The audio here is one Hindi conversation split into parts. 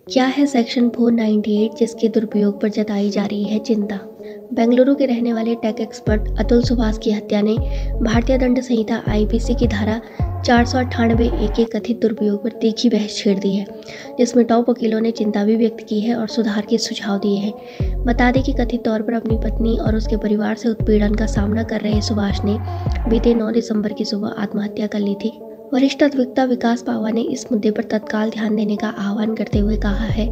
क्या है सेक्शन 498 जिसके दुरुपयोग पर जताई जा रही है चिंता। बेंगलुरु के रहने वाले टेक एक्सपर्ट अतुल सुभाष की हत्या ने भारतीय दंड संहिता आईपीसी की धारा 498 ए के कथित दुरुपयोग पर तीखी बहस छेड़ दी है, जिसमें टॉप वकीलों ने चिंता भी व्यक्त की है और सुधार के सुझाव दिए हैं। बता दें कि कथित तौर पर अपनी पत्नी और उसके परिवार से उत्पीड़न का सामना कर रहे सुभाष ने बीते 9 दिसंबर की सुबह आत्महत्या कर ली थी। वरिष्ठ अधिवक्ता विकास पावा ने इस मुद्दे पर तत्काल ध्यान देने का आह्वान करते हुए कहा है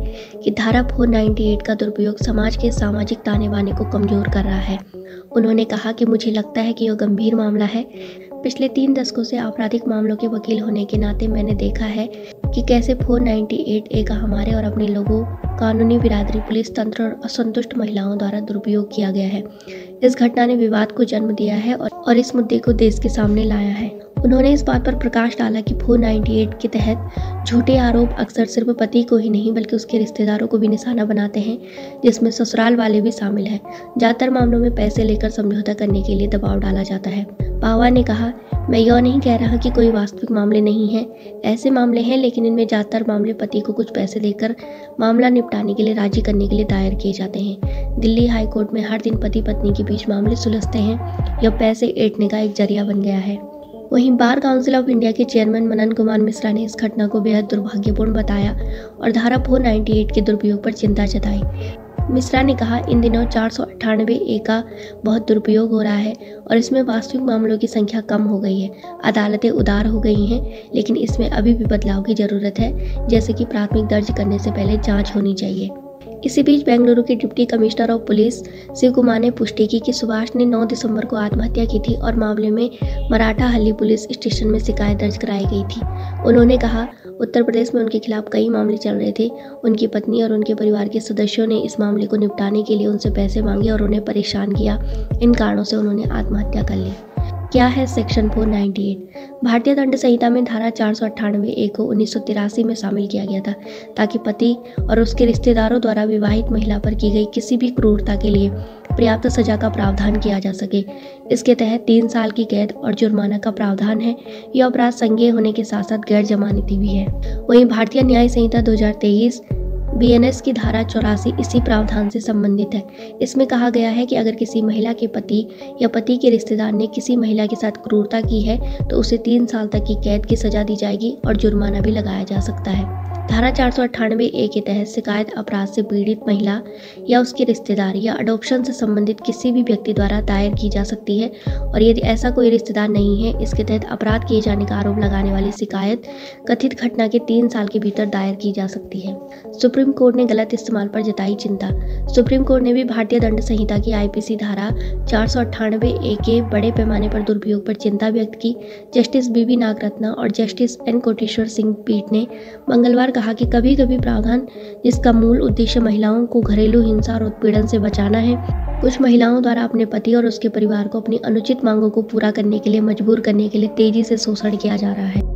कि धारा 498 का दुरुपयोग समाज के सामाजिक ताने बाने को कमजोर कर रहा है। उन्होंने कहा कि मुझे लगता है कि यह गंभीर मामला है। पिछले 3 दशकों से आपराधिक मामलों के वकील होने के नाते मैंने देखा है कि कैसे 498 ए का हमारे और अपने लोगों, कानूनी बिरादरी, पुलिस तंत्र और असंतुष्ट महिलाओं द्वारा दुरुपयोग किया गया है। इस घटना ने विवाद को जन्म दिया है और इस मुद्दे को देश के सामने लाया है। उन्होंने इस बात पर प्रकाश डाला कि 498 के तहत झूठे आरोप अक्सर सिर्फ पति को ही नहीं बल्कि उसके रिश्तेदारों को भी निशाना बनाते हैं, जिसमें ससुराल वाले भी शामिल हैं। ज़्यादातर मामलों में पैसे लेकर समझौता करने के लिए दबाव डाला जाता है। पावा ने कहा, मैं यह नहीं कह रहा कि कोई वास्तविक मामले नहीं हैं, ऐसे मामले हैं, लेकिन इनमें ज़्यादातर मामले पति को कुछ पैसे देकर मामला निपटाने के लिए राजी करने के लिए दायर किए जाते हैं। दिल्ली हाई कोर्ट में हर दिन पति पत्नी के बीच मामले सुलझते हैं। यह पैसे ऐंठने का एक जरिया बन गया है। वहीं बार काउंसिल ऑफ इंडिया के चेयरमैन मनन कुमार मिश्रा ने इस घटना को बेहद दुर्भाग्यपूर्ण बताया और धारा 498 के दुरुपयोग पर चिंता जताई। मिश्रा ने कहा, इन दिनों 498 ए का बहुत दुरुपयोग हो रहा है और इसमें वास्तविक मामलों की संख्या कम हो गई है। अदालतें उदार हो गई हैं, लेकिन इसमें अभी भी बदलाव की जरूरत है, जैसे कि प्राथमिक दर्ज करने से पहले जांच होनी चाहिए। इसी बीच बेंगलुरु के deputy commissioner of police Shiv Kumar ने पुष्टि की कि सुभाष ने 9 दिसंबर को आत्महत्या की थी और मामले में मराठाहल्ली पुलिस स्टेशन में शिकायत दर्ज कराई गई थी। उन्होंने कहा, उत्तर प्रदेश में उनके खिलाफ कई मामले चल रहे थे। उनकी पत्नी और उनके परिवार के सदस्यों ने इस मामले को निपटाने के लिए उनसे पैसे मांगे और उन्हें परेशान किया। इन कारणों से उन्होंने आत्महत्या कर ली। क्या है सेक्शन 498? भारतीय दंड संहिता में धारा 498 ए को 1983 में शामिल किया गया था ताकि पति और उसके रिश्तेदारों द्वारा विवाहित महिला पर की गई किसी भी क्रूरता के लिए पर्याप्त सजा का प्रावधान किया जा सके। इसके तहत 3 साल की कैद और जुर्माना का प्रावधान है। यह अपराध संज्ञेय होने के साथ साथ गैर जमानती भी है। वहीं भारतीय न्याय संहिता 2023 बीएनएस की धारा 84 इसी प्रावधान से संबंधित है। इसमें कहा गया है कि अगर किसी महिला के पति या पति के रिश्तेदार ने किसी महिला के साथ क्रूरता की है तो उसे 3 साल तक की कैद की सजा दी जाएगी और जुर्माना भी लगाया जा सकता है। धारा 498 ए के तहत शिकायत अपराध से पीड़ित महिला या उसके रिश्तेदार या अडॉप्शन से संबंधित किसी भी व्यक्ति द्वारा दायर की जा सकती है और यदि ऐसा कोई रिश्तेदार नहीं है, इसके तहत अपराध किए जाने का आरोप लगाने वाली शिकायत कथित घटना के 3 साल के भीतर दायर की जा सकती है। सुप्रीम कोर्ट ने गलत इस्तेमाल पर जताई चिंता। सुप्रीम कोर्ट ने भी भारतीय दंड संहिता की आईपीसी धारा 498 ए के बड़े पैमाने पर दुरुपयोग पर चिंता व्यक्त की। जस्टिस बीबी नागरत्ना और जस्टिस एन कोटेश्वर सिंह पीठ ने मंगलवार कहा कि कभी कभी प्रावधान जिसका मूल उद्देश्य महिलाओं को घरेलू हिंसा और उत्पीड़न से बचाना है, कुछ महिलाओं द्वारा अपने पति और उसके परिवार को अपनी अनुचित मांगों को पूरा करने के लिए मजबूर करने के लिए तेजी से शोषण किया जा रहा है।